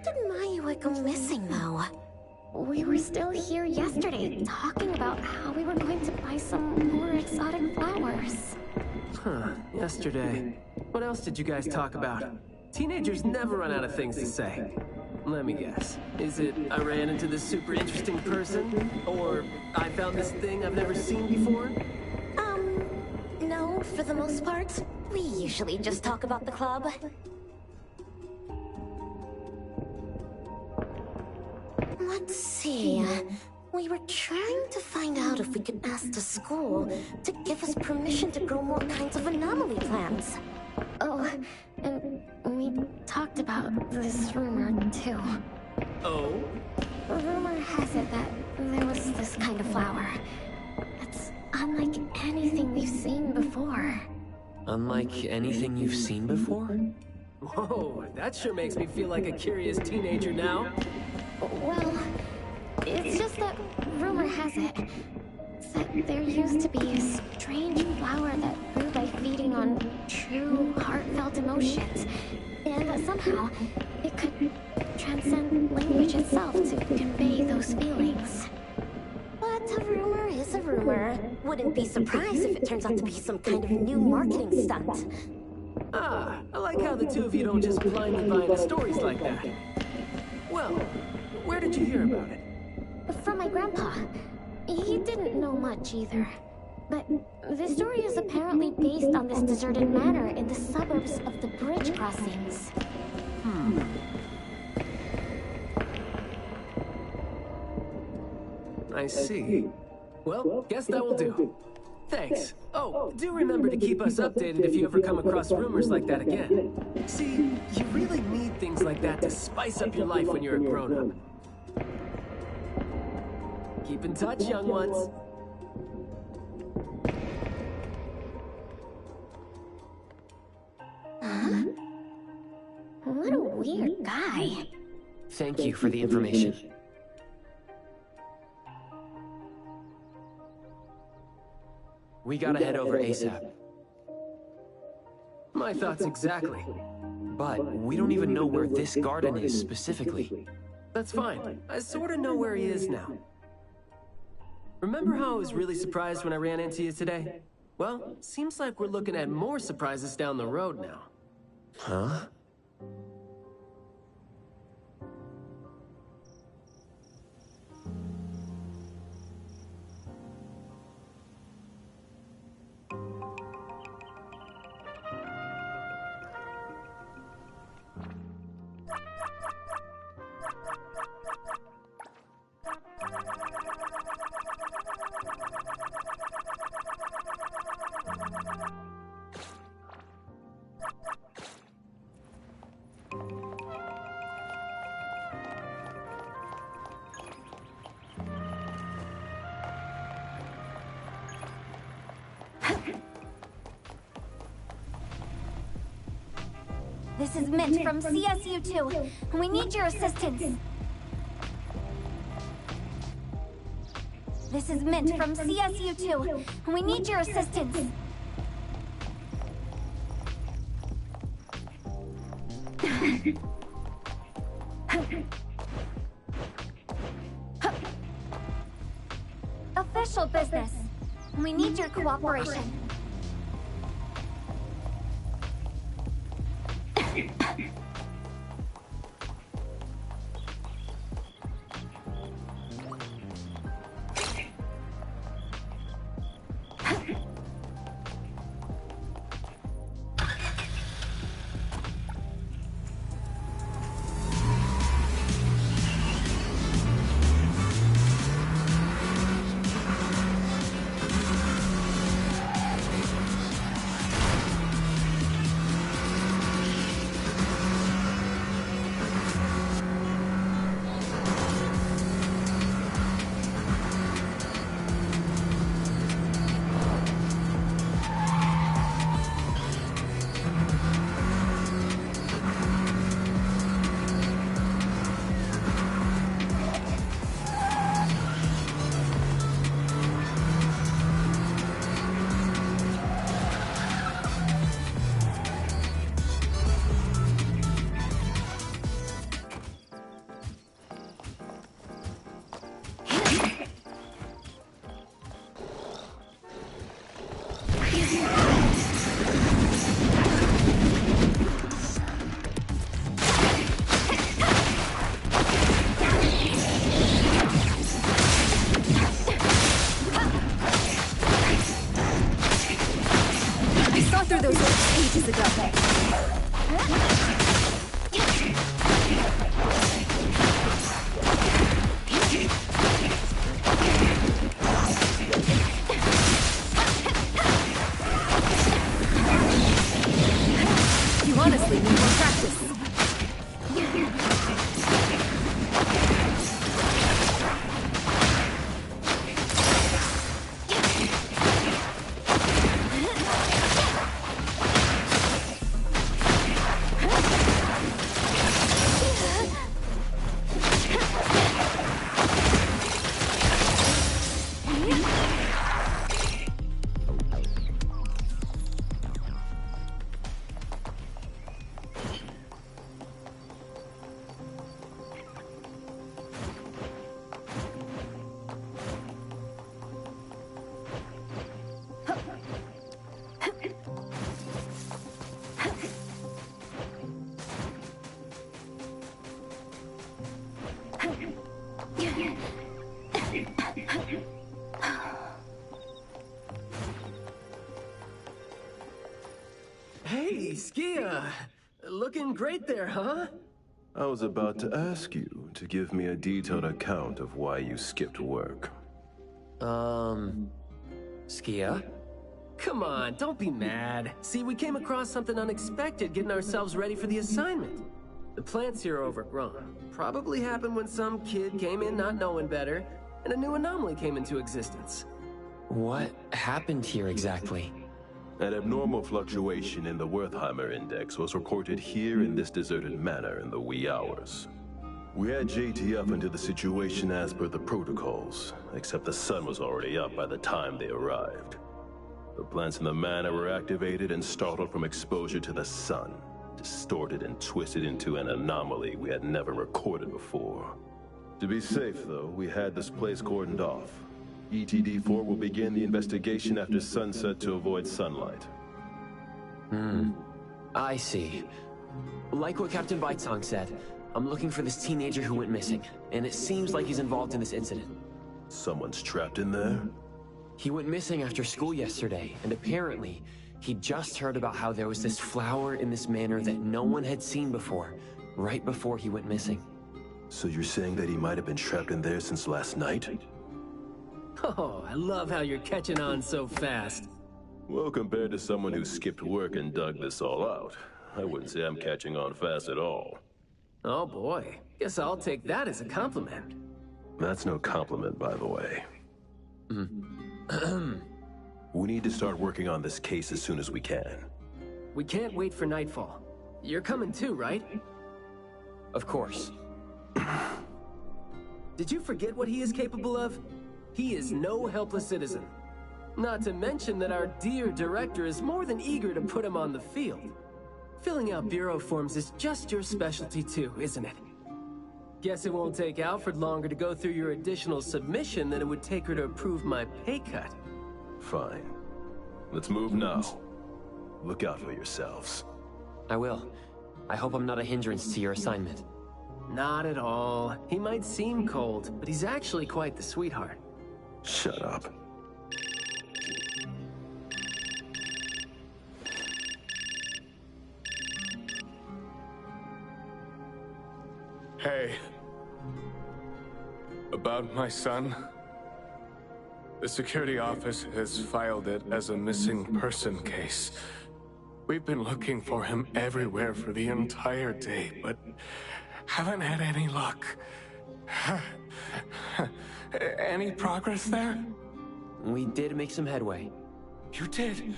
did Mayue go missing, though? We were still here yesterday, talking about how we were going to buy some more exotic flowers. Huh, yesterday. What else did you guys talk about? Teenagers never run out of things to say. Let me guess. Is it I ran into this super interesting person? Or I found this thing I've never seen before? No, for the most part. We usually just talk about the club. Let's see. We were trying to find out if we could ask the school to give us permission to grow more kinds of anomaly plants. Oh, and we talked about this rumor, too. Oh? Rumor has it that there was this kind of flower. It's unlike anything we've seen before. Unlike anything you've seen before? Whoa, that sure makes me feel like a curious teenager now. Well, it's just that rumor has it that there used to be a strange flower that grew by feeding on true, heartfelt emotions, and that somehow it could transcend language itself to convey those feelings. But a rumor is a rumor. Wouldn't be surprised if it turns out to be some kind of new marketing stunt. Ah, I like how the two of you don't just blindly buy into stories like that. Well, where did you hear about it? From my grandpa. He didn't know much either. But the story is apparently based on this deserted manor in the suburbs of the bridge crossings. I see. Well, guess that will do. Thanks. Oh, do remember to keep us updated if you ever come across rumors like that again. See, you really need things like that to spice up your life when you're a grown-up. Keep in touch, young ones. Huh? What a weird guy. Thank you for the information. We gotta head over ASAP. My thoughts exactly. But we don't even know where this garden is specifically. That's fine. I sorta know where he is now. Remember how I was really surprised when I ran into you today? Well, seems like we're looking at more surprises down the road now. Huh? This is Mint from CSU2, and we need your assistance. This is Mint from CSU2, and we need your assistance. Official business. We need your cooperation. We need more practice. Hey, Skia! Looking great there, huh? I was about to ask you to give me a detailed account of why you skipped work. Skia? Come on, don't be mad. See, we came across something unexpected getting ourselves ready for the assignment. The plants here are overgrown. Probably happened when some kid came in not knowing better, and a new anomaly came into existence. What happened here exactly? An abnormal fluctuation in the Wertheimer index was reported here in this deserted manor in the wee hours. We had JT up into the situation as per the protocols, except the sun was already up by the time they arrived. The plants in the manor were activated and startled from exposure to the sun, distorted and twisted into an anomaly we had never recorded before. To be safe, though, we had this place cordoned off. ETD-4 will begin the investigation after sunset to avoid sunlight. I see. Like what Captain Bitesong said, I'm looking for this teenager who went missing, and it seems like he's involved in this incident. Someone's trapped in there? He went missing after school yesterday, and apparently, he just heard about how there was this flower in this manor that no one had seen before, right before he went missing. So you're saying that he might have been trapped in there since last night? Oh, I love how you're catching on so fast. Well, compared to someone who skipped work and dug this all out, I wouldn't say I'm catching on fast at all. Oh boy, guess I'll take that as a compliment. That's no compliment, by the way. We need to start working on this case as soon as we can. We can't wait for nightfall. You're coming too, right? Of course. Did you forget what he is capable of? He is no helpless citizen. Not to mention that our dear director is more than eager to put him on the field. Filling out bureau forms is just your specialty too, isn't it? Guess it won't take Alfred longer to go through your additional submission than it would take her to approve my pay cut. Fine. Let's move now. Look out for yourselves. I will. I hope I'm not a hindrance to your assignment. Not at all. He might seem cold, but he's actually quite the sweetheart. Shut up. Hey. About my son? The security office has filed it as a missing person case. We've been looking for him everywhere for the entire day, but haven't had any luck. Any progress there? We did make some headway. You did?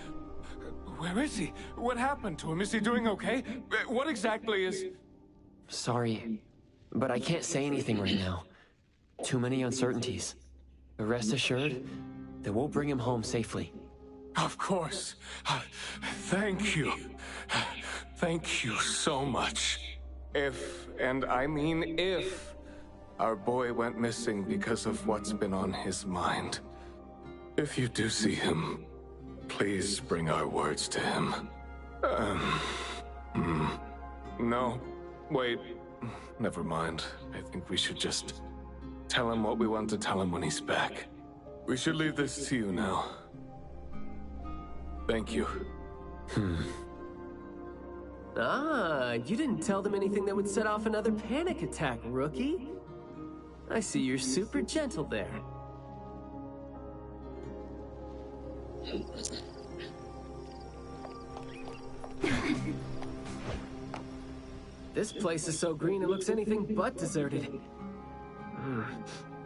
Where is he? What happened to him? Is he doing okay? What exactly is... Sorry, but I can't say anything right now. Too many uncertainties. But rest assured that we'll bring him home safely. Of course. Thank you. Thank you so much. If, and I mean if, our boy went missing because of what's been on his mind. If you do see him, please bring our words to him. No, wait, never mind. I think we should just tell him what we want to tell him when he's back. We should leave this to you now. Thank you. Ah, you didn't tell them anything that would set off another panic attack, rookie. I see you're super gentle there. This place is so green it looks anything but deserted.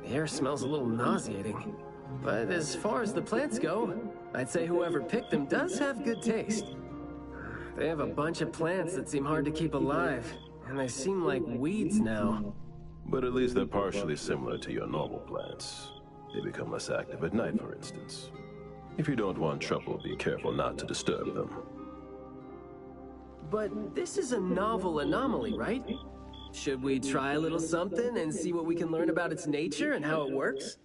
The air smells a little nauseating. But as far as the plants go, I'd say whoever picked them does have good taste. They have a bunch of plants that seem hard to keep alive, and they seem like weeds now. But at least they're partially similar to your normal plants. They become less active at night, for instance. If you don't want trouble, be careful not to disturb them. But this is a novel anomaly, right? Should we try a little something and see what we can learn about its nature and how it works?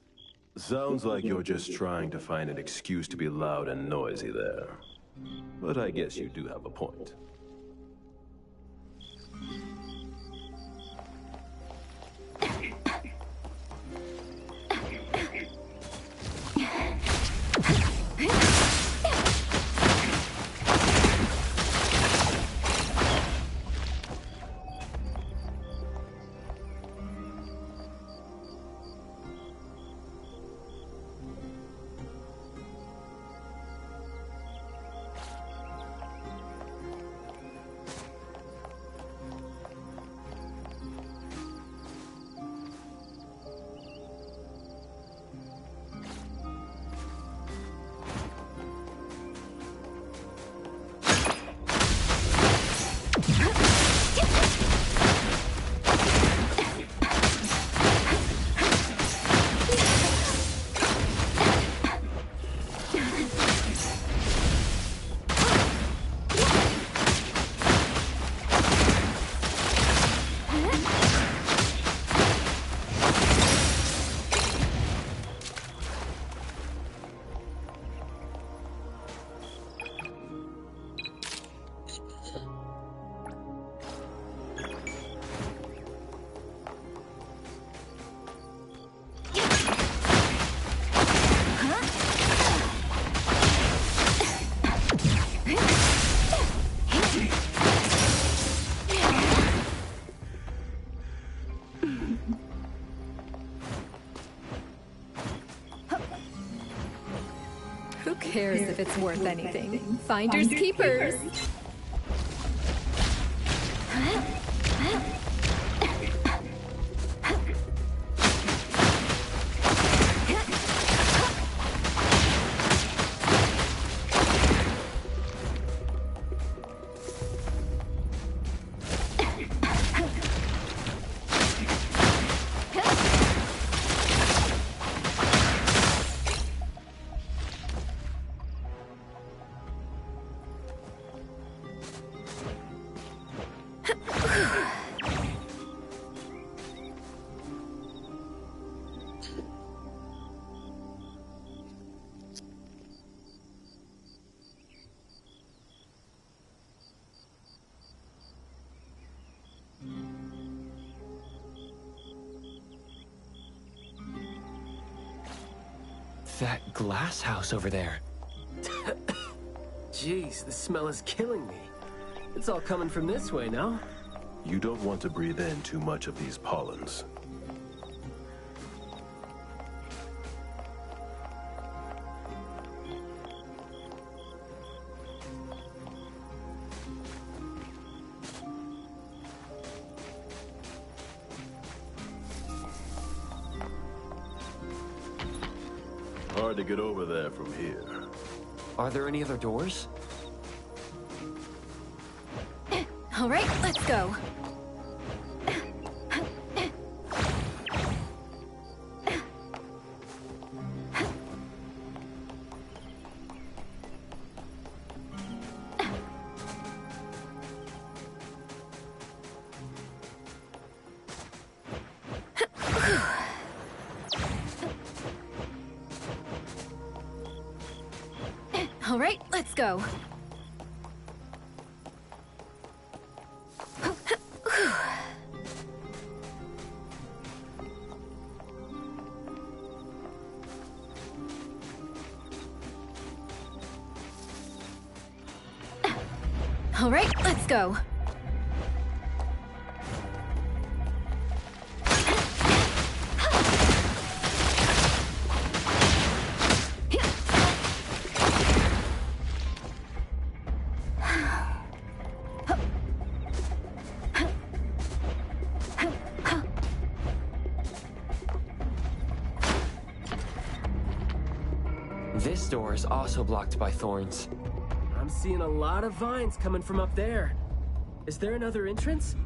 Sounds like you're just trying to find an excuse to be loud and noisy there. But I guess you do have a point. Who cares if it's worth anything? Finders keepers. That glass house over there. Jeez, the smell is killing me. It's all coming from this way, no? You don't want to breathe in too much of these pollens. Hard to get over there from here. Are there any other doors? All right, let's go. All right, let's go. All right, let's go. next door is also blocked by thorns. I'm seeing a lot of vines coming from up there. Is there another entrance?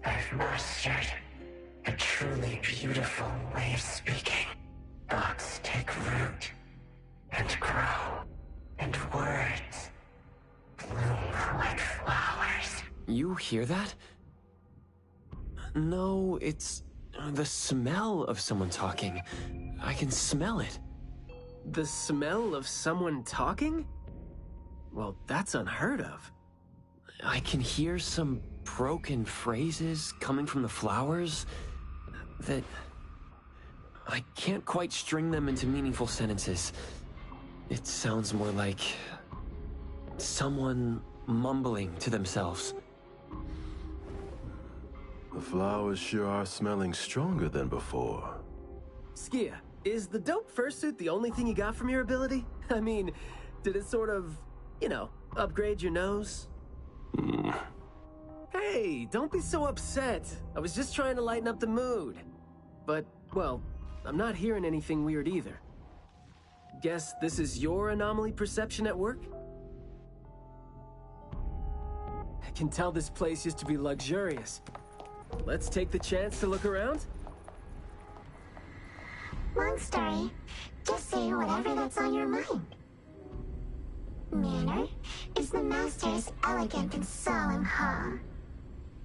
I've mastered a truly beautiful way of speaking. Thoughts take root and grow, and words bloom like flowers. You hear that? No, it's the smell of someone talking. I can smell it. The smell of someone talking? Well, that's unheard of. I can hear some broken phrases coming from the flowers that I can't quite string them into meaningful sentences. It sounds more like someone mumbling to themselves. The flowers sure are smelling stronger than before. Skia, is the dope fursuit the only thing you got from your ability? I mean, did it sort of, upgrade your nose? Hey, don't be so upset. I was just trying to lighten up the mood. But, well, I'm not hearing anything weird either. Guess this is your anomaly perception at work? I can tell this place used to be luxurious. Let's take the chance to look around? Long story. Just say whatever that's on your mind. Manner is the master's elegant and solemn hall.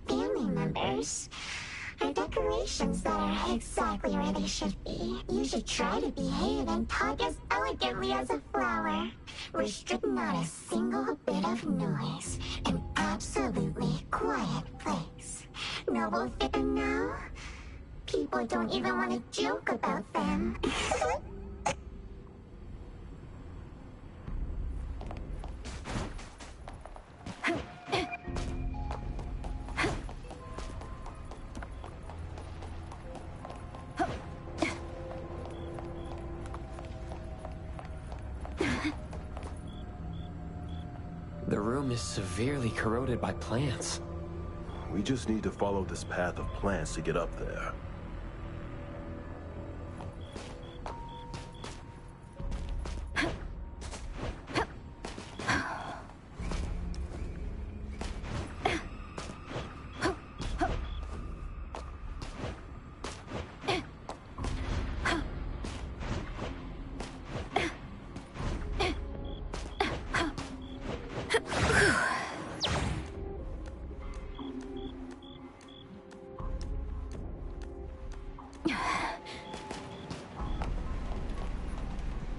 Family members are decorations that are exactly where they should be. You should try to behave and talk as elegantly as a flower. Restrict not a single bit of noise. An absolutely quiet place. Noble figure now? People don't even want to joke about them. The room is severely corroded by plants. We just need to follow this path of plants to get up there.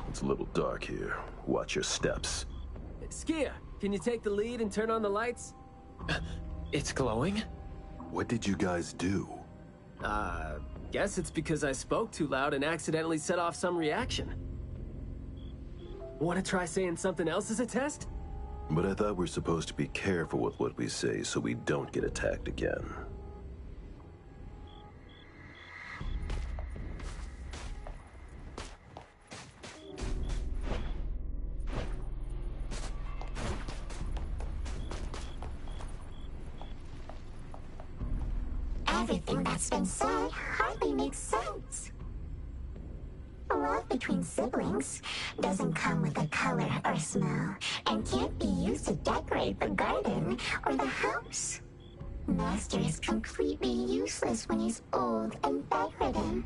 It's a little dark here. Watch your steps. Skia, can you take the lead and turn on the lights? It's glowing? What did you guys do? Guess it's because I spoke too loud and accidentally set off some reaction. Want to try saying something else as a test? But I thought we're supposed to be careful with what we say so we don't get attacked again. Everything that's been said hardly makes sense. Love between siblings doesn't come with a color or smell, and can't be used to decorate the garden or the house. Master is completely useless when he's old and bedridden.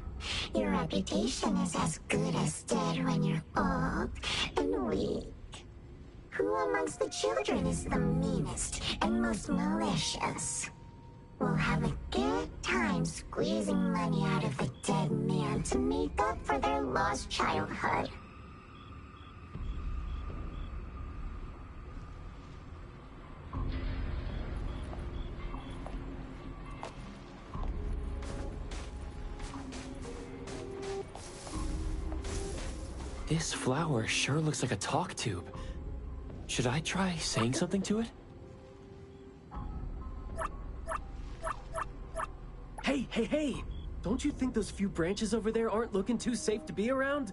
Your reputation is as good as dead when you're old and weak. Who amongst the children is the meanest and most malicious? We'll have a good time squeezing money out of a dead man to make up for their lost childhood. This flower sure looks like a talk tube. Should I try saying something to it? Hey! Don't you think those few branches over there aren't looking too safe to be around?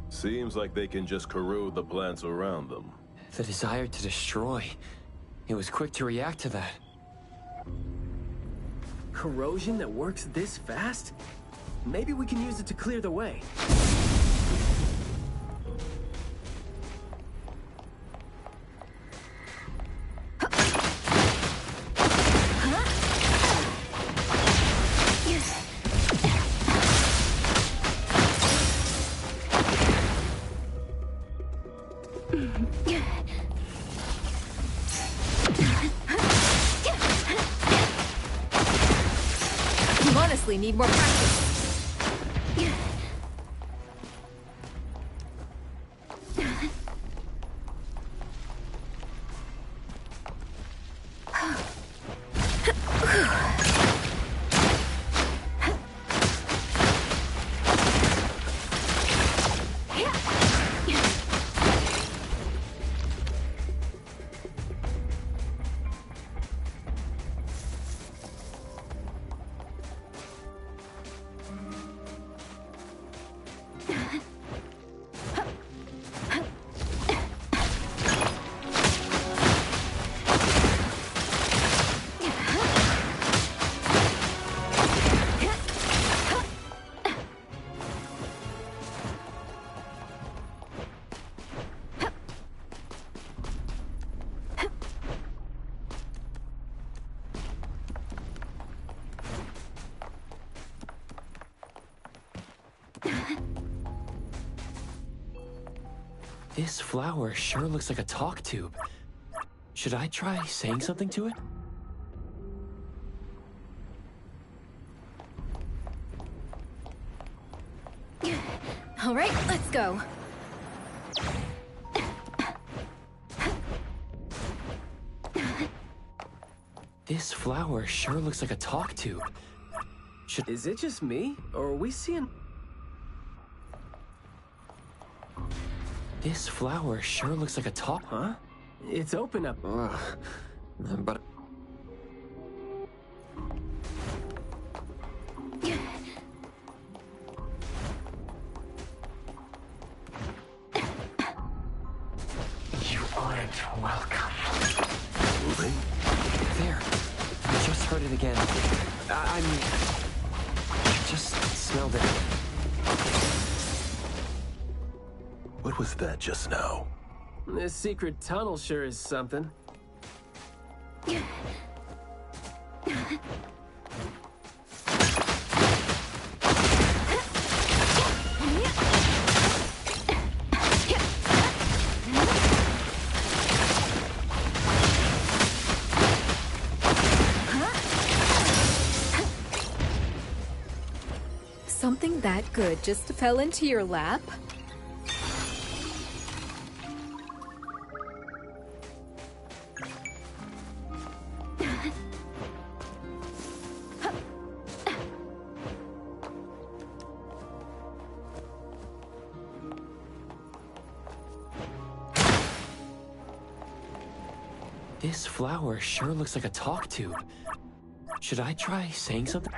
Seems like they can just corrode the plants around them. The desire to destroy. It was quick to react to that. Corrosion that works this fast? Maybe we can use it to clear the way. You honestly need more practice. This flower sure looks like a talk tube. Should I try saying something to it? All right, let's go. This flower sure looks like a talk tube. Is it just me, or are we seeing... This flower sure looks like a talk... Huh? It's open up. But... You aren't welcome. Moving? There. I just heard it again. I just smelled it. What was that just now? This secret tunnel sure is something. Something that good just fell into your lap? This flower sure looks like a talk tube. Should I try saying something?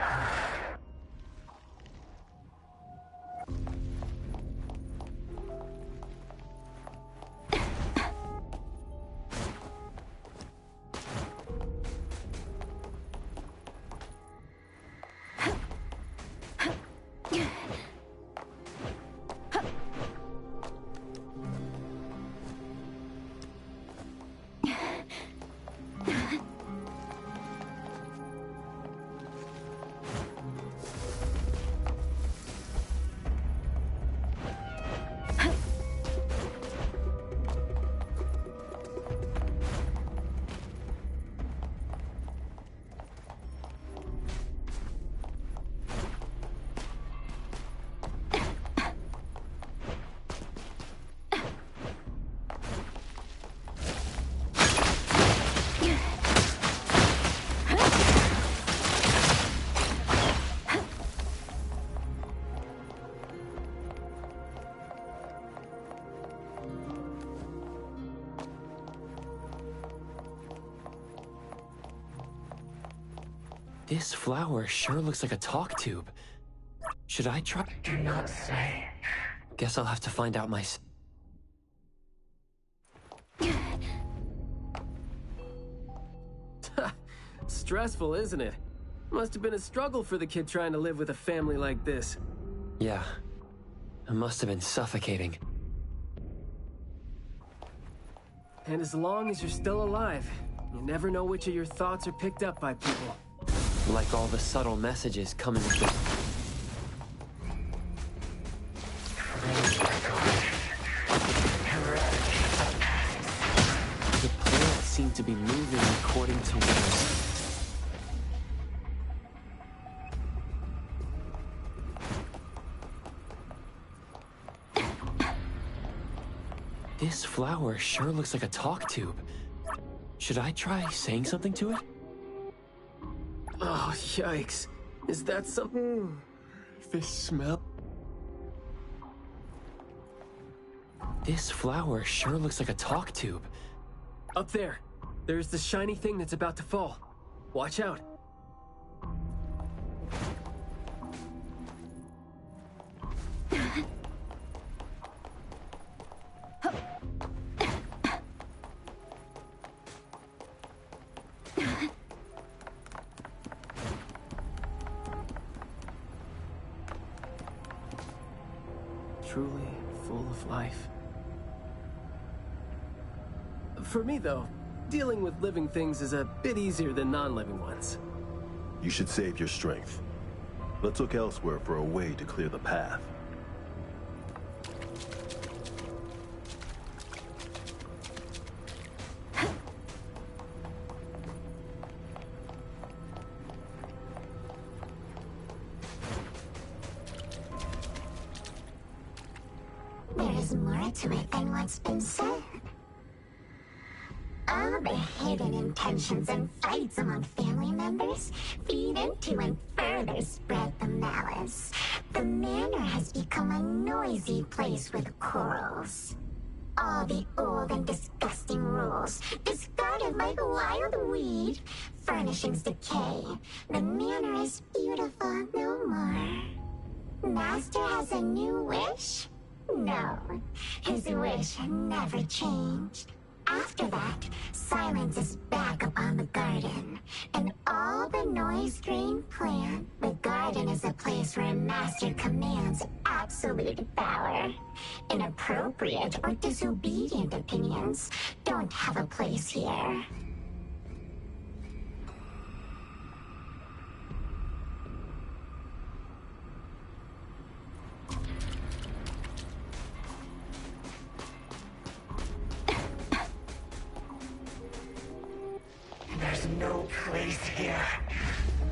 This flower sure looks like a talk tube. Should I try? Do not say. Guess I'll have to find out myself. Stressful, isn't it? Must have been a struggle for the kid trying to live with a family like this. Yeah. It must have been suffocating. And as long as you're still alive, you never know which of your thoughts are picked up by people. Like all the subtle messages coming through. The plants seem to be moving according to will. This flower sure looks like a talk tube. Should I try saying something to it? Oh, yikes. Is that something? This smell? This flower sure looks like a talk tube. Up there. There's the shiny thing that's about to fall. Watch out. Truly full of life. For me, though, dealing with living things is a bit easier than non-living ones. You should save your strength. Let's look elsewhere for a way to clear the path. There is more to it than what's been said. All the hidden intentions and fights among family members feed into and further spread the malice. The manor has become a noisy place with quarrels. All the old and disgusting rules, discarded like wild weed. Furnishings decay. The manor is beautiful no more. Master has a new wish? No, his wish never changed. After that, silence is back upon the garden. And all the noise drain plan, the garden is a place where Master commands absolute power. Inappropriate or disobedient opinions don't have a place here. There's no place here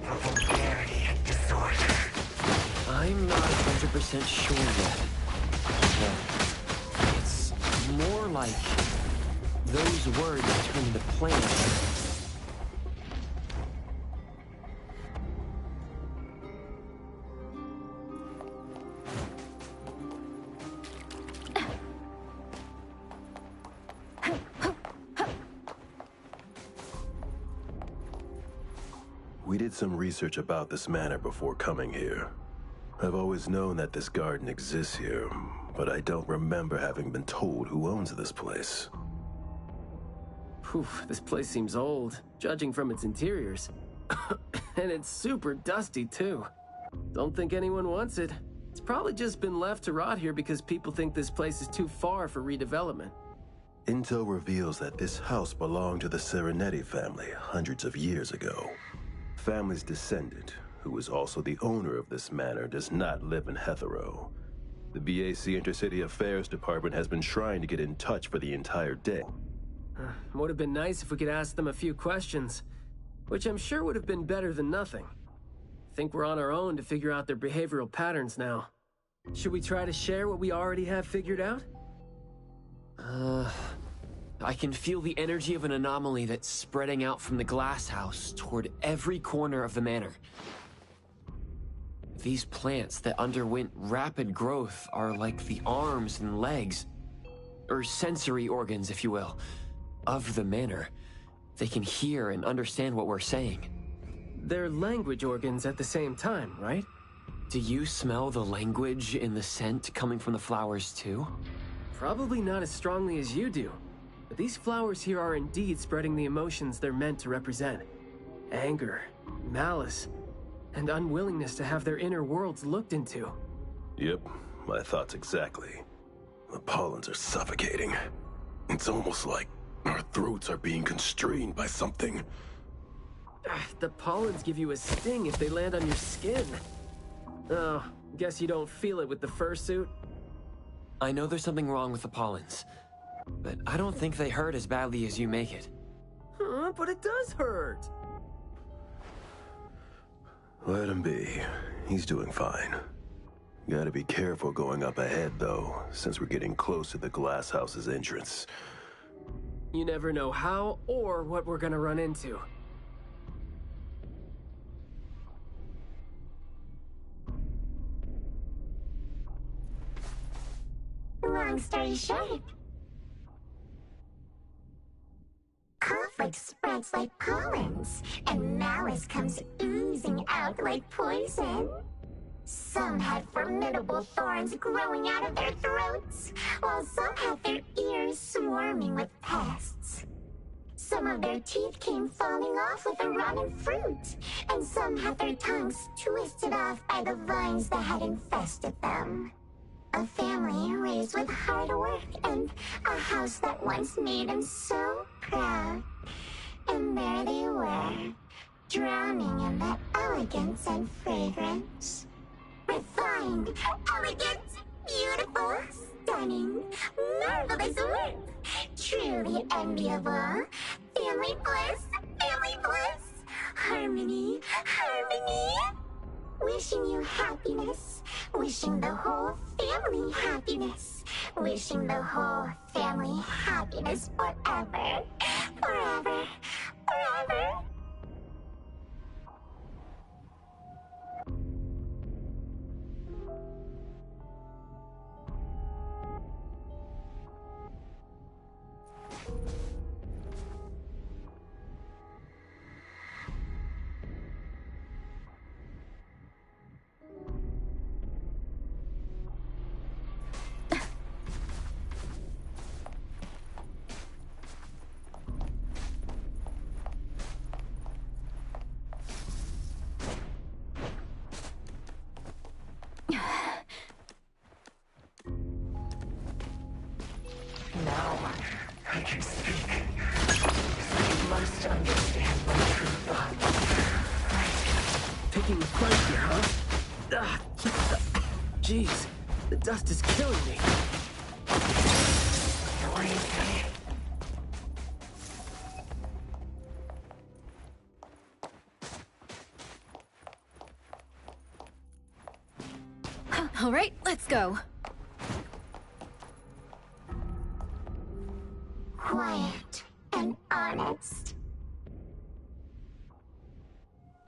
for vulgarity and disorder. I'm not 100% sure yet. But it's more like those words turn into plants. We did some research about this manor before coming here. I've always known that this garden exists here, but I don't remember having been told who owns this place. Whew, this place seems old, judging from its interiors. And it's super dusty, too. Don't think anyone wants it. It's probably just been left to rot here because people think this place is too far for redevelopment. Intel reveals that this house belonged to the Serenetti family hundreds of years ago. Family's descendant, who is also the owner of this manor, does not live in Hetero. The BAC Intercity Affairs Department has been trying to get in touch for the entire day. Would have been nice if we could ask them a few questions, which I'm sure would have been better than nothing. I think we're on our own to figure out their behavioral patterns now. Should we try to share what we already have figured out? I can feel the energy of an anomaly that's spreading out from the glass house toward every corner of the manor. These plants that underwent rapid growth are like the arms and legs, or sensory organs, if you will, of the manor. They can hear and understand what we're saying. They're language organs at the same time, right? Do you smell the language in the scent coming from the flowers too? Probably not as strongly as you do. But these flowers here are indeed spreading the emotions they're meant to represent. Anger, malice, and unwillingness to have their inner worlds looked into. Yep, my thoughts exactly. The pollens are suffocating. It's almost like our throats are being constrained by something. The pollens give you a sting if they land on your skin. Oh, guess you don't feel it with the fursuit? I know there's something wrong with the pollens, but I don't think they hurt as badly as you make it. Huh, but it does hurt! Let him be. He's doing fine. Gotta be careful going up ahead, though, since we're getting close to the glass house's entrance. You never know how or what we're gonna run into. Long story short, conflict spreads like pollens, and malice comes oozing out like poison. Some had formidable thorns growing out of their throats, while some had their ears swarming with pests. Some of their teeth came falling off with the rotten fruit, and some had their tongues twisted off by the vines that had infested them. A family raised with hard work and a house that once made them so proud. And there they were, drowning in that elegance and fragrance. Refined, elegant, beautiful, stunning, marvelous work. Truly enviable. Family bliss, harmony, harmony. Wishing you happiness, wishing the whole family happiness, wishing the whole family happiness forever, forever, forever. Now I can speak. You must understand my true thoughts. Picking a fight here, huh? Jeez, the dust is killing me. What do you say? All right, let's go. Quiet and honest.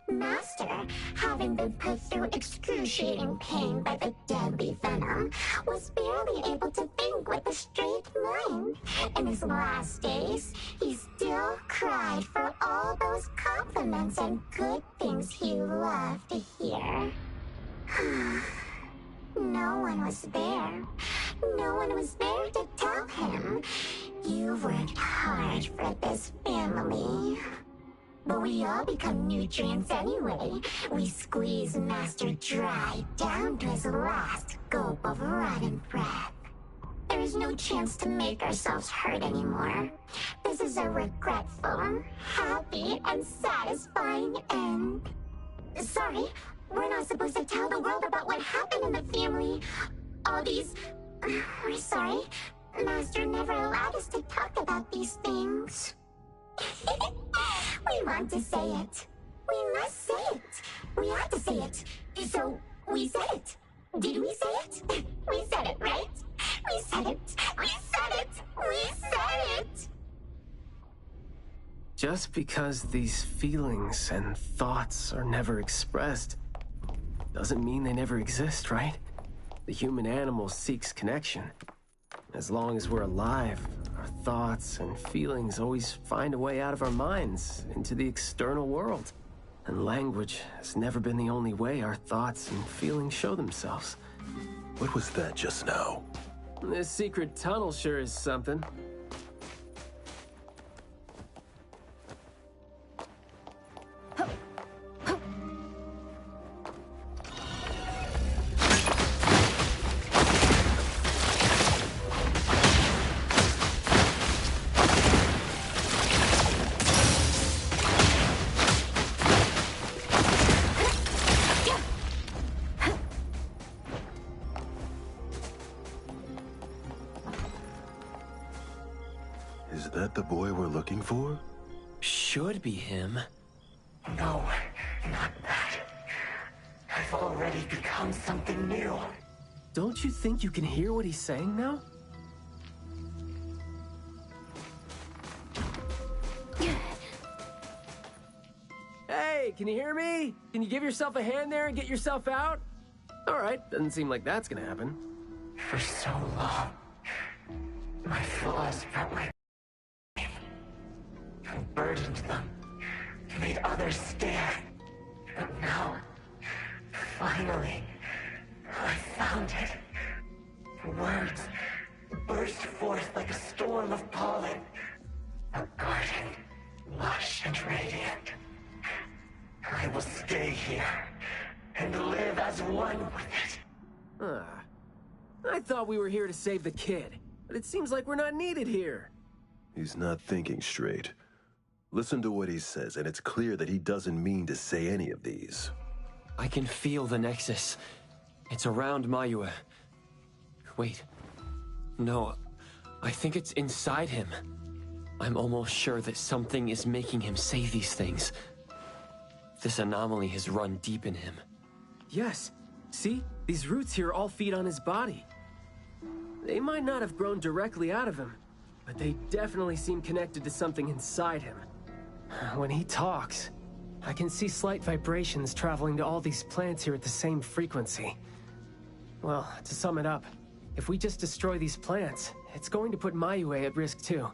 Master, having been put through excruciating pain by the deadly venom, was barely able to think with a straight mind. In his last days, he still cried for all those compliments and good things he loved to hear. No one was there. No one was there to tell him, "You've worked hard for this family." But we all become nutrients anyway. We squeeze Master dry down to his last gulp of rotten breath. There is no chance to make ourselves hurt anymore. This is a regretful, happy, and satisfying end. Sorry, we're not supposed to tell the world about what happened in the family. All these... We're sorry. Master never allowed us to talk about these things. We want to say it. We must say it. We have to say it. So, we said it. Did we say it? We said it, right? We said it. We said it. We said it. Just because these feelings and thoughts are never expressed doesn't mean they never exist, right? The human animal seeks connection. As long as we're alive, our thoughts and feelings always find a way out of our minds into the external world. And language has never been the only way our thoughts and feelings show themselves. What was that just now? This secret tunnel sure is something. Is that the boy we're looking for? Should be him. No, not that. I've already become something new. Don't you think you can hear what he's saying now? Hey, can you hear me? Can you give yourself a hand there and get yourself out? Alright, doesn't seem like that's gonna happen. For so long, my flaws felt like I burdened them, made others stare. But now, finally, I found it. Words burst forth like a storm of pollen. A garden, lush and radiant. I will stay here and live as one with it. I thought we were here to save the kid, but it seems like we're not needed here. He's not thinking straight. Listen to what he says, and it's clear that he doesn't mean to say any of these. I can feel the Nexus. It's around Mayue. Wait. No, I think it's inside him. I'm almost sure that something is making him say these things. This anomaly has run deep in him. Yes. See? These roots here all feed on his body. They might not have grown directly out of him, but they definitely seem connected to something inside him. When he talks, I can see slight vibrations traveling to all these plants here at the same frequency. Well, to sum it up, if we just destroy these plants, it's going to put Mayue at risk too.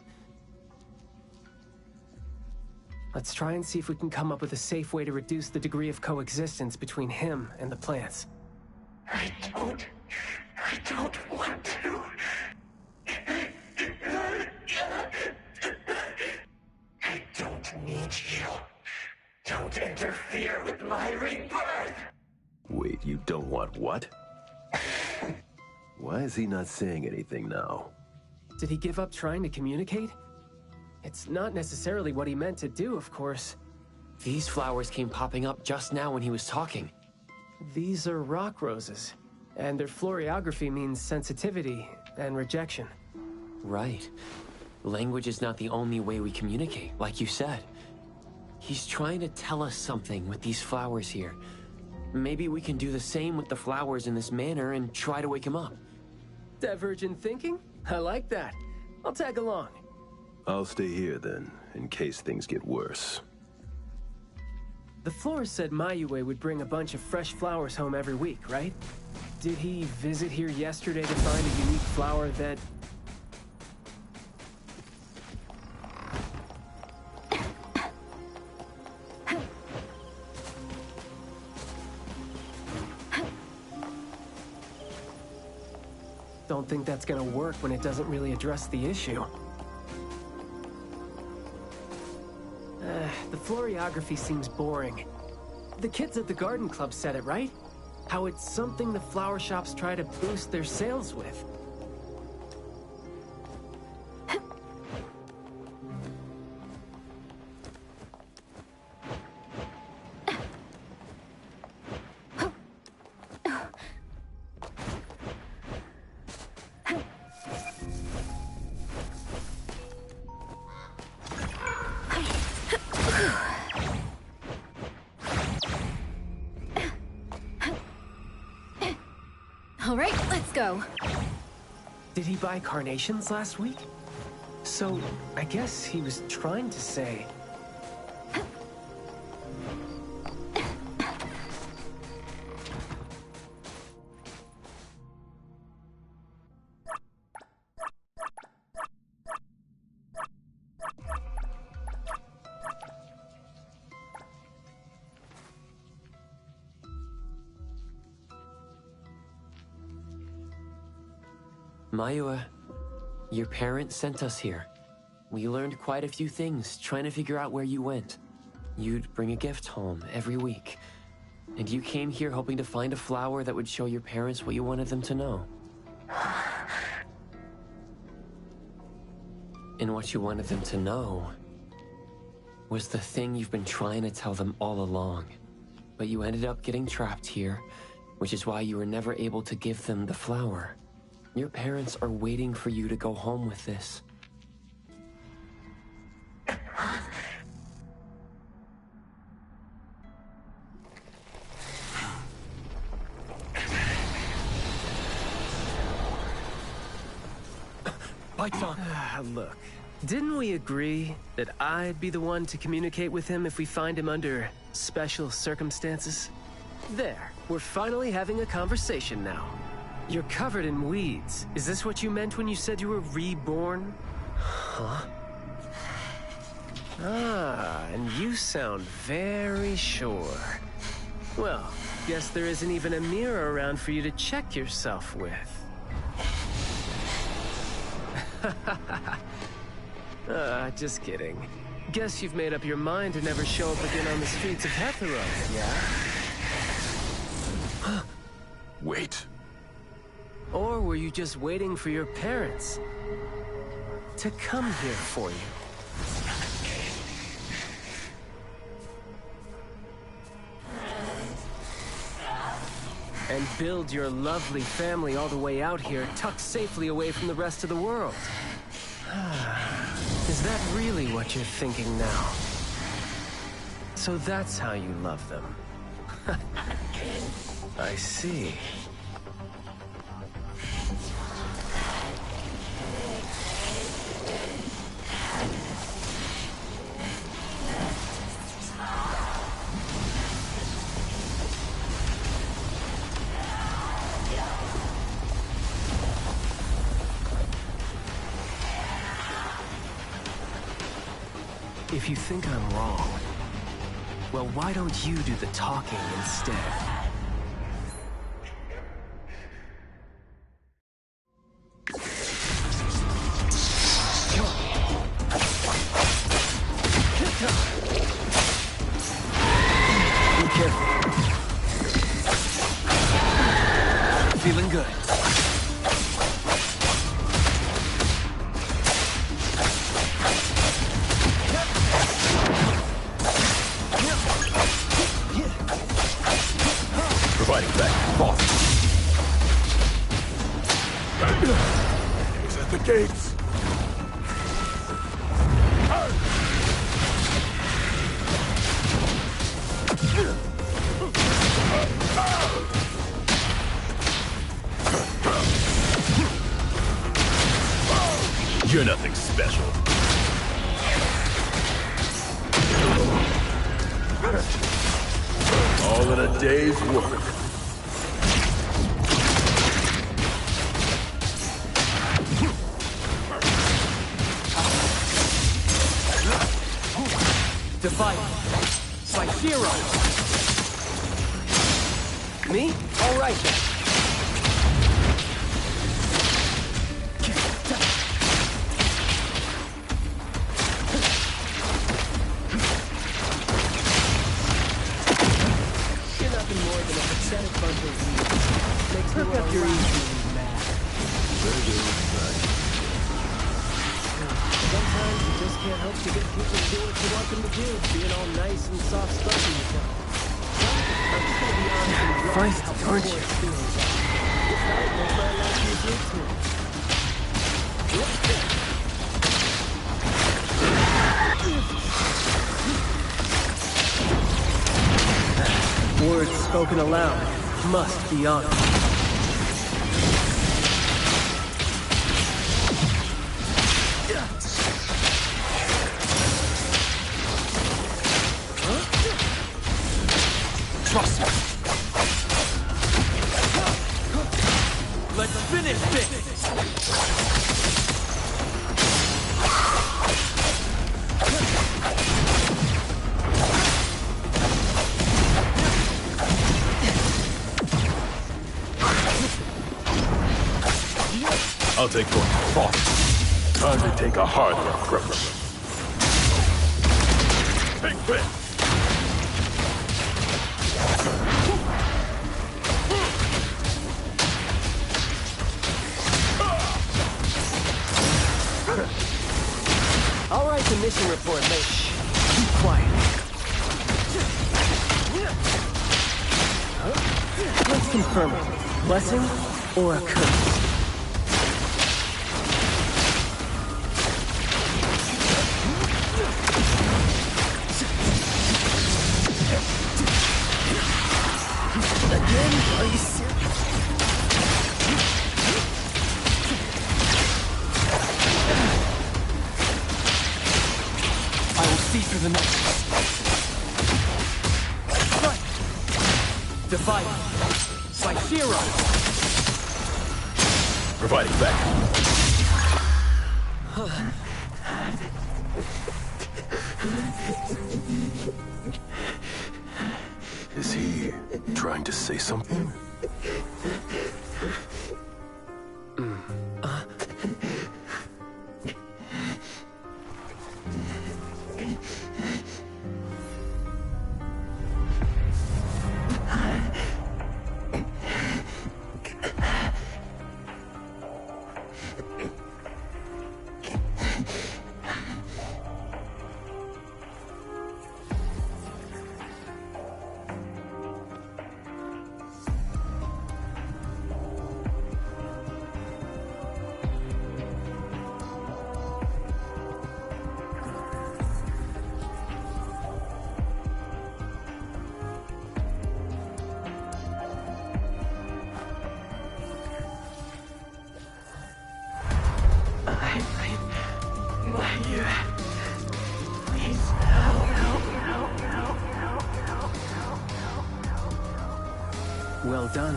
Let's try and see if we can come up with a safe way to reduce the degree of coexistence between him and the plants. I don't want to. I don't need you. Don't interfere with my rebirth. Wait, you don't want what? Why is he not saying anything now? Did he give up trying to communicate? It's not necessarily what he meant to do, of course. These flowers came popping up just now when he was talking. These are rock roses, and their floriography means sensitivity and rejection. Right. Language is not the only way we communicate, like you said. He's trying to tell us something with these flowers here. Maybe we can do the same with the flowers in this manner and try to wake him up. Divergent thinking? I like that. I'll tag along. I'll stay here then, in case things get worse. The florist said Mayue would bring a bunch of fresh flowers home every week, right? Did he visit here yesterday to find a unique flower that... Don't think that's gonna work when it doesn't really address the issue. The floriography seems boring. The kids at the garden club said it, right? How it's something the flower shops try to boost their sales with. All right, let's go. Did he buy carnations last week? So, I guess he was trying to say... Mayua, your parents sent us here. We learned quite a few things, trying to figure out where you went. You'd bring a gift home every week. And you came here hoping to find a flower that would show your parents what you wanted them to know. And what you wanted them to know was the thing you've been trying to tell them all along. But you ended up getting trapped here, which is why you were never able to give them the flower. Your parents are waiting for you to go home with this. Lights on. Look, didn't we agree that I'd be the one to communicate with him if we find him under special circumstances? There, we're finally having a conversation now. You're covered in weeds. Is this what you meant when you said you were reborn? Huh? Ah, and you sound very sure. Well, guess there isn't even a mirror around for you to check yourself with. Just kidding. Guess you've made up your mind to never show up again on the streets of Hetheros, yeah? Wait. Or were you just waiting for your parents to come here for you? And build your lovely family all the way out here, tucked safely away from the rest of the world. Is that really what you're thinking now? So that's how you love them. I see. If you think I'm wrong, well, why don't you do the talking instead? Be careful. Feeling good. Providing back. Boss. He's at the gates. You're nothing special. All in a day's work. Defiant. My hero. Me? All right then. You're nothing more than a pathetic bunch of weeds. Makes me want to easily mad. Sometimes you just can't help to get people to do what you want them to do, being all nice and soft-spoken with them. I'm just gonna be honest and blunt. Feisty, aren't you? It's how it makes my life easier too. Words spoken aloud must be honored. Trust me. Let's finish this! take your thought. Time to take a harder approach. Big bet. I'll write the mission report later. Keep quiet. Let's confirm it. Blessing or a curse? Again? Are you serious? I will see through the nexus. Strike! Divide! Zero! Providing back. Is he trying to say something? Well done.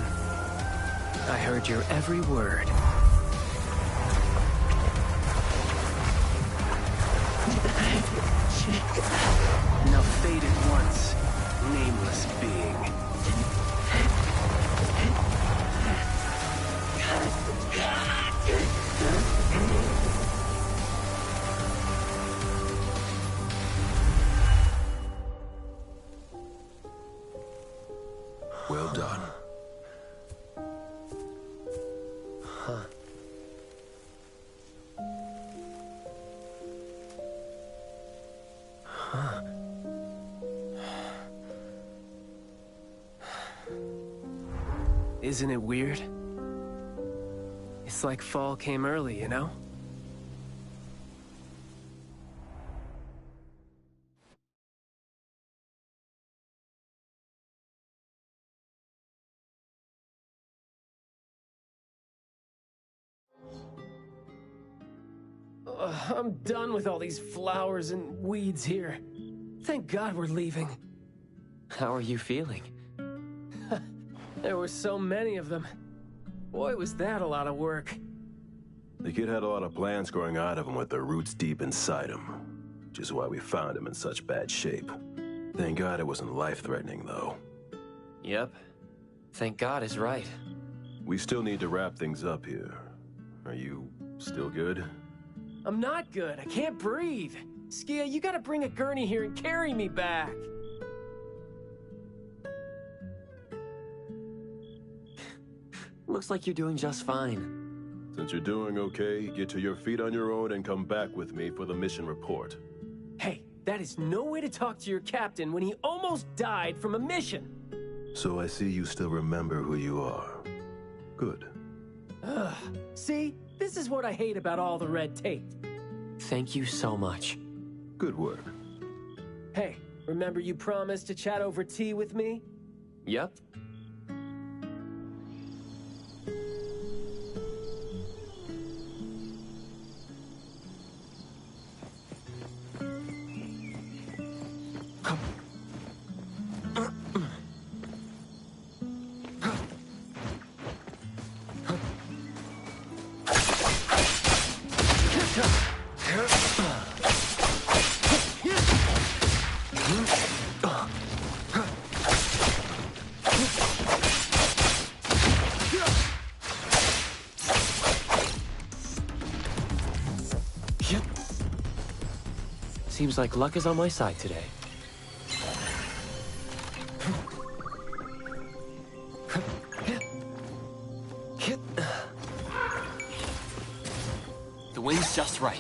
I heard your every word. Now fade at once, nameless being. Well done. Isn't it weird? It's like fall came early, you know? I'm done with all these flowers and weeds here. Thank God we're leaving. How are you feeling? There were so many of them. Boy, was that a lot of work. The kid had a lot of plants growing out of him with their roots deep inside him, which is why we found him in such bad shape. Thank God it wasn't life-threatening, though. Yep. Thank God is right. We still need to wrap things up here. Are you still good? I'm not good. I can't breathe. Skia, you gotta bring a gurney here and carry me back. Looks like you're doing just fine. Since you're doing okay, get to your feet on your own and come back with me for the mission report. Hey, that is no way to talk to your captain when he almost died from a mission. So I see you still remember who you are. Good. Ugh. See? This is what I hate about all the red tape. Thank you so much. Good work. Hey, remember you promised to chat over tea with me? Yep. Yep. Seems like luck is on my side today. The wind's just right.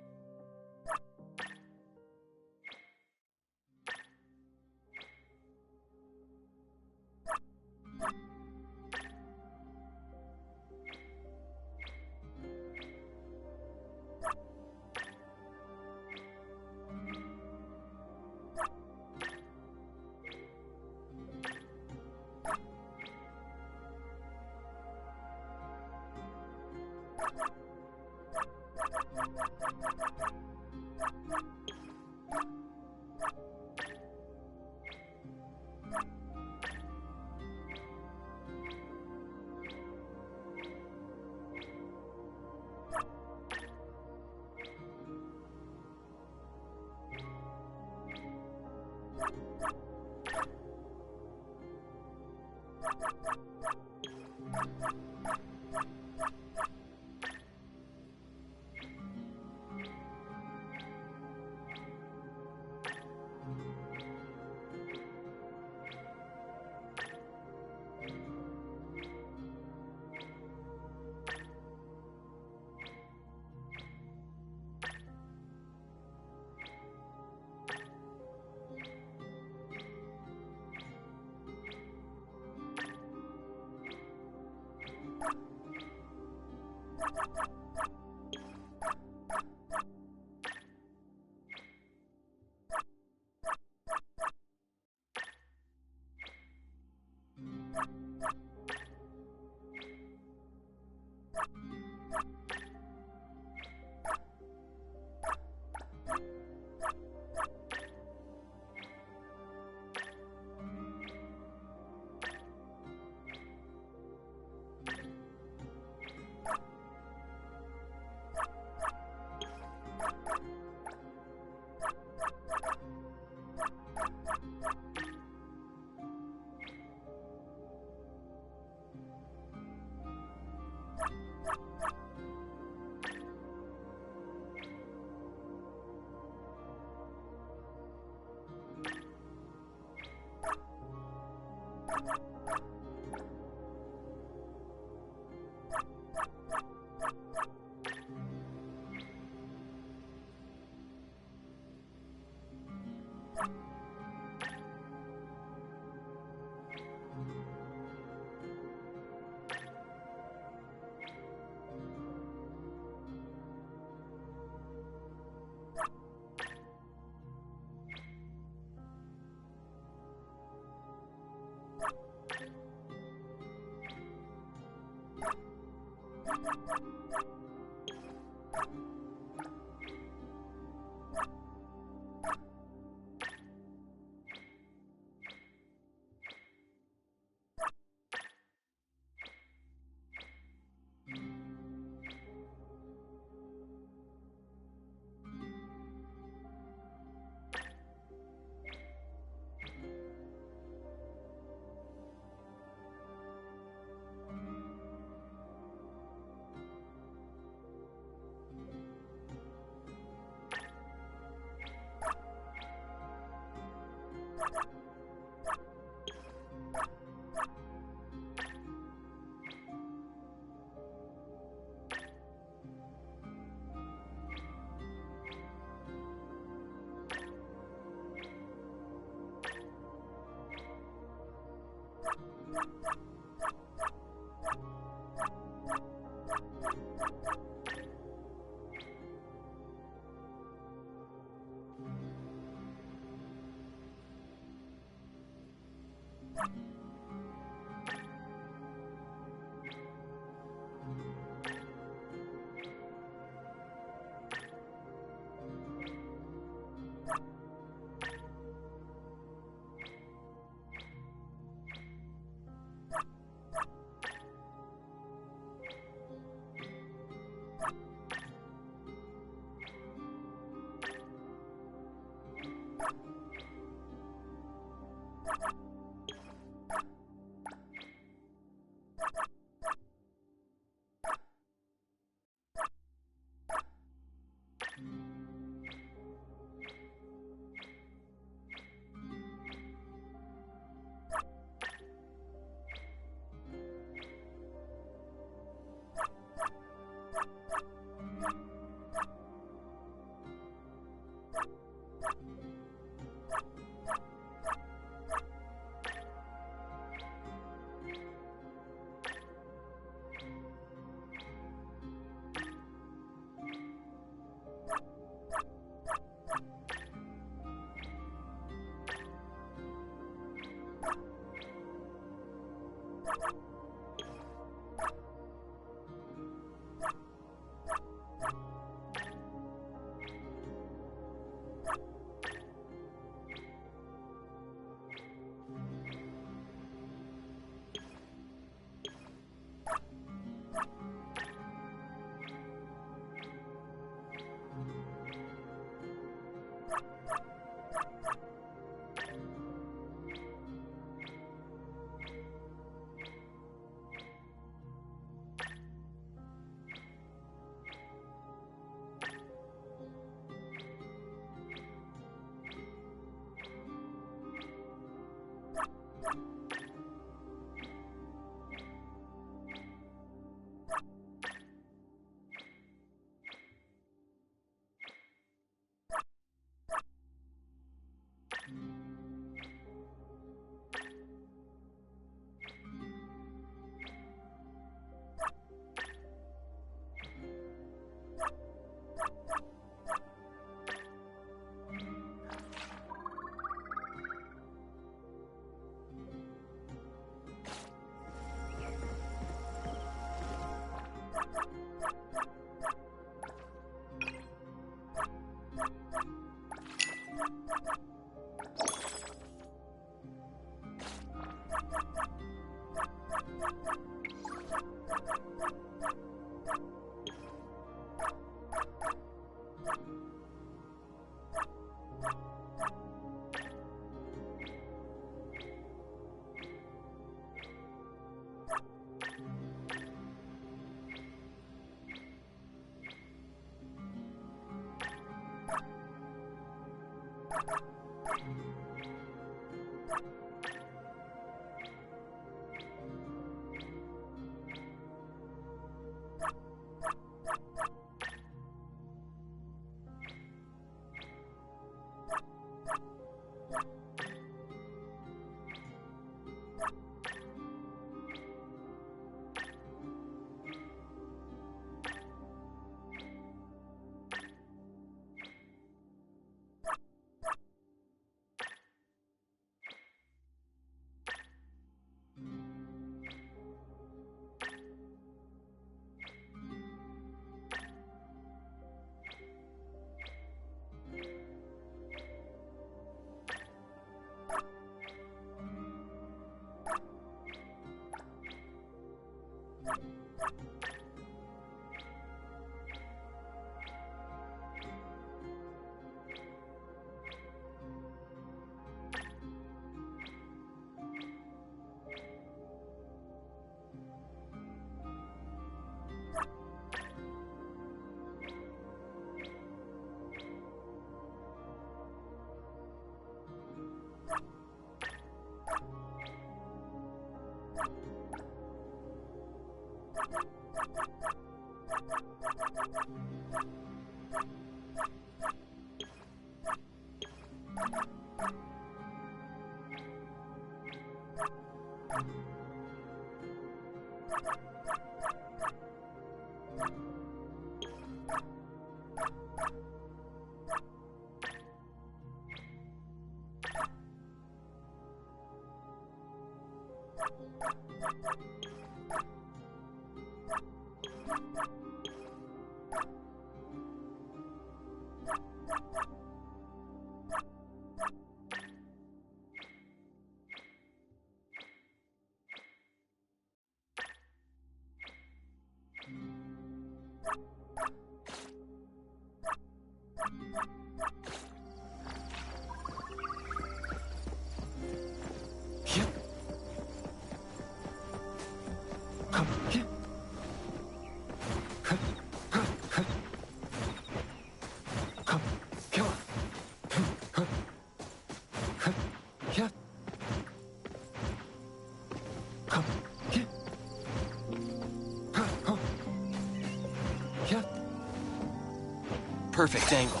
Perfect angle.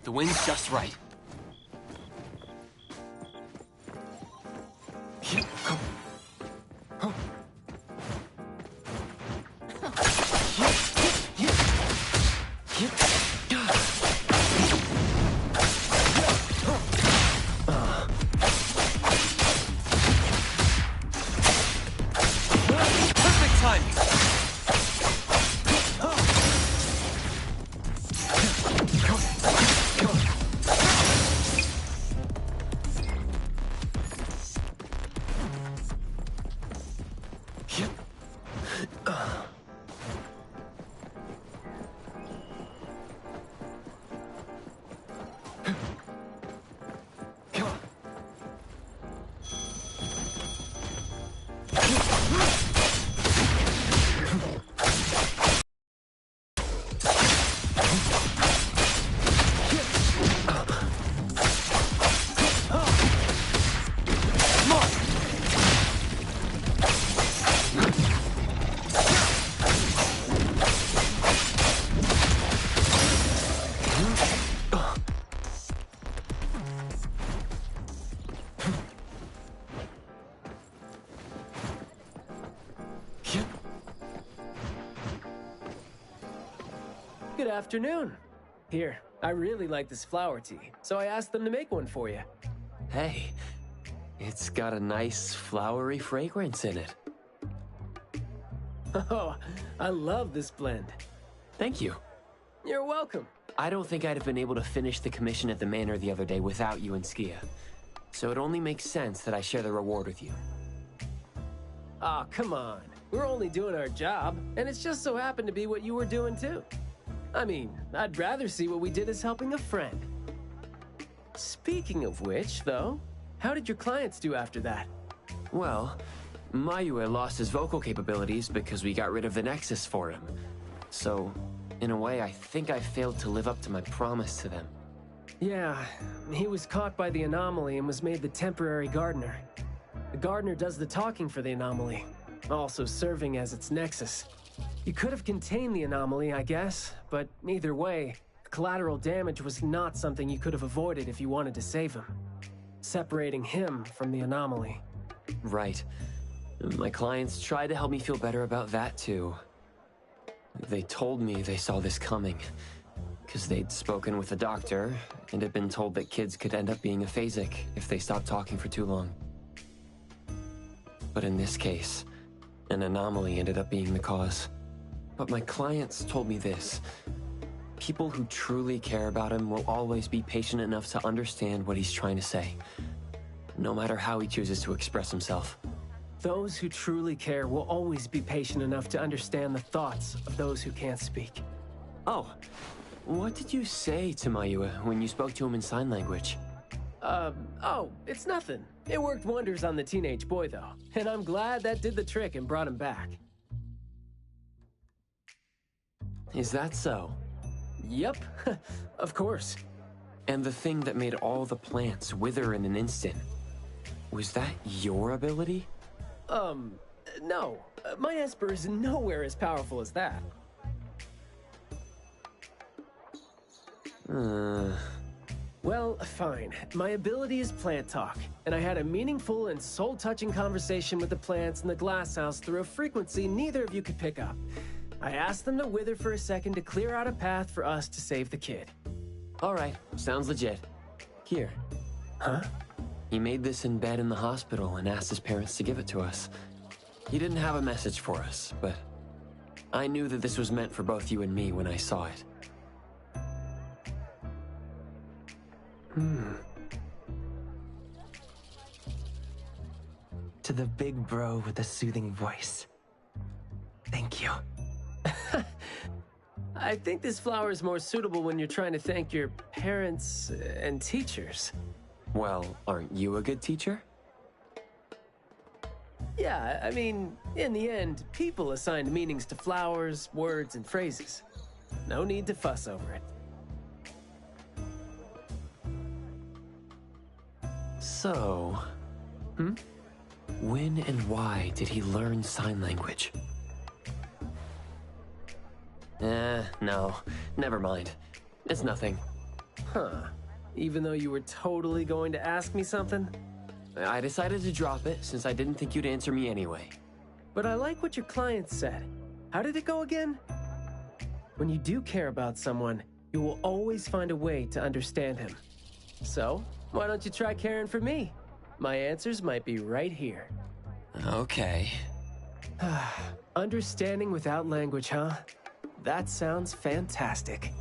The wind's just right. Good afternoon. Here, I really like this flower tea, so I asked them to make one for you. Hey, it's got a nice flowery fragrance in it. Oh, I love this blend. Thank you. You're welcome. I don't think I'd have been able to finish the commission at the manor the other day without you and Skia. So it only makes sense that I share the reward with you. Aw, come on. We're only doing our job, and it's just so happened to be what you were doing too. I mean, I'd rather see what we did as helping a friend. Speaking of which, though, how did your clients do after that? Well, Mayue lost his vocal capabilities because we got rid of the Nexus for him. So, in a way, I think I failed to live up to my promise to them. Yeah, he was caught by the anomaly and was made the temporary gardener. The gardener does the talking for the anomaly, also serving as its nexus. You could have contained the anomaly, I guess, but either way, collateral damage was not something you could have avoided if you wanted to save him. Separating him from the anomaly. Right. My clients tried to help me feel better about that too. They told me they saw this coming, because they'd spoken with a doctor and had been told that kids could end up being aphasic if they stopped talking for too long. But in this case, an anomaly ended up being the cause. But my clients told me this. People who truly care about him will always be patient enough to understand what he's trying to say, no matter how he chooses to express himself. Those who truly care will always be patient enough to understand the thoughts of those who can't speak. Oh, what did you say to Mayue when you spoke to him in sign language? Oh, it's nothing. It worked wonders on the teenage boy, though, and I'm glad that did the trick and brought him back. Is that so? Yep, of course. And the thing that made all the plants wither in an instant, was that your ability? No. My Esper is nowhere as powerful as that. Well, fine. My ability is plant talk, and I had a meaningful and soul-touching conversation with the plants in the glass house through a frequency neither of you could pick up. I asked them to wither for a second to clear out a path for us to save the kid. All right, sounds legit. Here. Huh? He made this in bed in the hospital and asked his parents to give it to us. He didn't have a message for us, but I knew that this was meant for both you and me when I saw it. To the big bro with the soothing voice. Thank you. I think this flower is more suitable when you're trying to thank your parents and teachers. Well, aren't you a good teacher? Yeah, I mean, in the end, people assigned meanings to flowers, words, and phrases. No need to fuss over it. So... When and why did he learn sign language? No. Never mind. It's nothing. Huh. Even though you were totally going to ask me something? I decided to drop it since I didn't think you'd answer me anyway. But I like what your client said. How did it go again? When you do care about someone, you will always find a way to understand him. So, why don't you try caring for me? My answers might be right here. Okay. Understanding without language, huh? That sounds fantastic.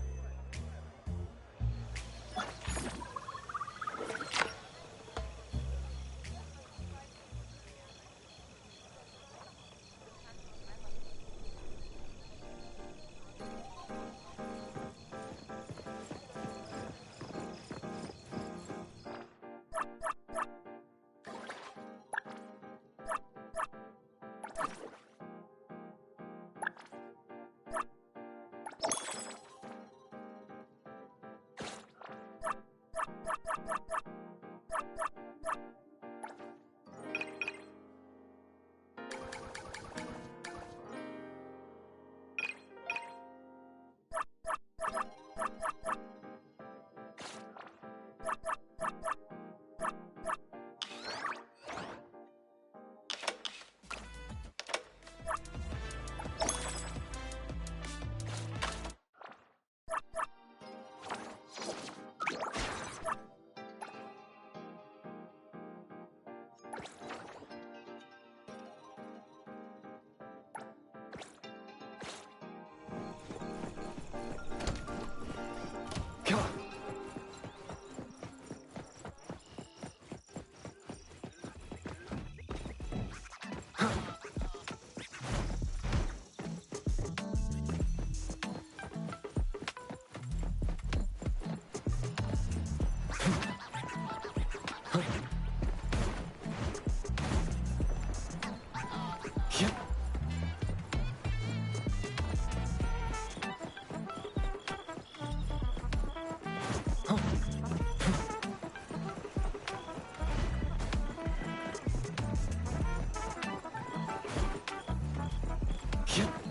Yep.